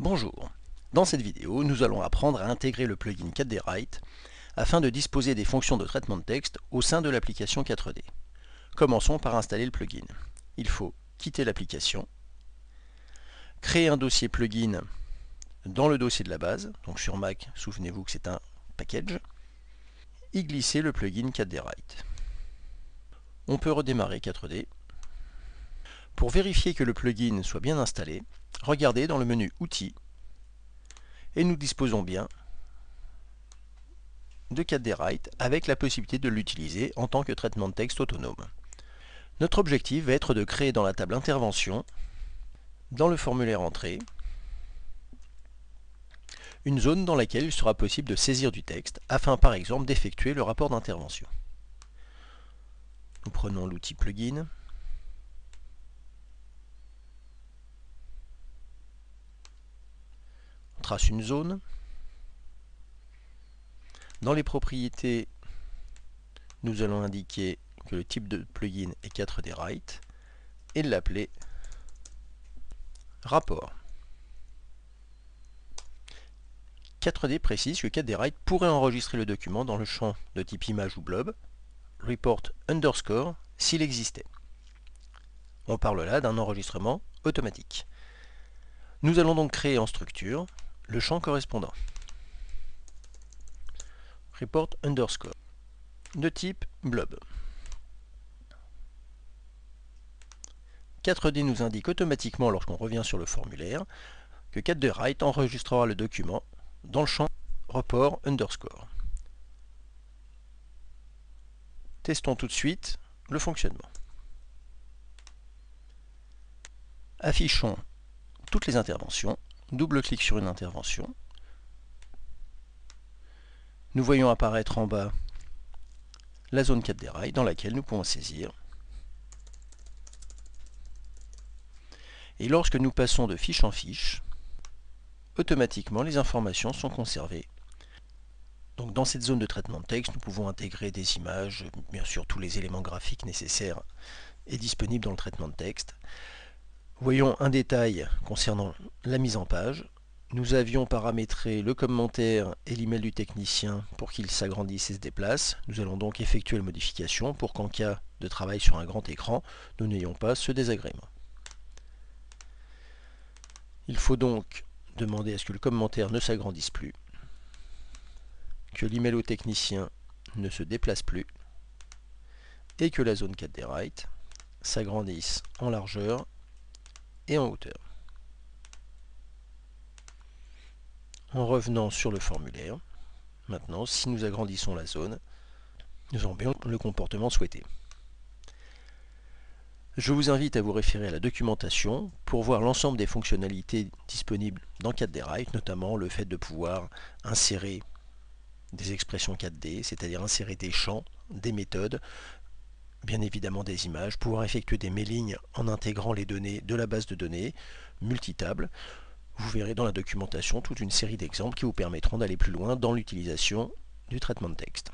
Bonjour, dans cette vidéo, nous allons apprendre à intégrer le plugin 4D Write afin de disposer des fonctions de traitement de texte au sein de l'application 4D. Commençons par installer le plugin. Il faut quitter l'application, créer un dossier plugin dans le dossier de la base, donc sur Mac, souvenez-vous que c'est un package, y glisser le plugin 4D Write. On peut redémarrer 4D. Pour vérifier que le plugin soit bien installé, regardez dans le menu Outils et nous disposons bien de 4D Write avec la possibilité de l'utiliser en tant que traitement de texte autonome. Notre objectif va être de créer dans la table Intervention, dans le formulaire Entrée, une zone dans laquelle il sera possible de saisir du texte afin par exemple d'effectuer le rapport d'intervention. Nous prenons l'outil Plugin. On trace une zone. Dans les propriétés, nous allons indiquer que le type de plugin est 4D Write et l'appeler rapport. 4D précise que 4D Write pourrait enregistrer le document dans le champ de type image ou blob, report underscore s'il existait. On parle là d'un enregistrement automatique. Nous allons donc créer en structure le champ correspondant. Report underscore de type blob. 4D nous indique automatiquement lorsqu'on revient sur le formulaire que 4D Write enregistrera le document dans le champ report underscore. Testons tout de suite le fonctionnement. Affichons toutes les interventions. Double-clic sur une intervention. Nous voyons apparaître en bas la zone 4D Write dans laquelle nous pouvons saisir. Et lorsque nous passons de fiche en fiche, automatiquement les informations sont conservées. Donc dans cette zone de traitement de texte, nous pouvons intégrer des images, bien sûr tous les éléments graphiques nécessaires et disponibles dans le traitement de texte. Voyons un détail concernant la mise en page. Nous avions paramétré le commentaire et l'email du technicien pour qu'ils s'agrandissent et se déplacent. Nous allons donc effectuer la modification pour qu'en cas de travail sur un grand écran, nous n'ayons pas ce désagrément. Il faut donc demander à ce que le commentaire ne s'agrandisse plus, que l'email au technicien ne se déplace plus et que la zone 4D Write s'agrandisse en largeur et en hauteur. En revenant sur le formulaire, maintenant, si nous agrandissons la zone, nous aurons bien le comportement souhaité. Je vous invite à vous référer à la documentation pour voir l'ensemble des fonctionnalités disponibles dans 4D Write, notamment le fait de pouvoir insérer des expressions 4D, c'est-à-dire insérer des champs, des méthodes, bien évidemment des images, pouvoir effectuer des mailings en intégrant les données de la base de données multitable. Vous verrez dans la documentation toute une série d'exemples qui vous permettront d'aller plus loin dans l'utilisation du traitement de texte.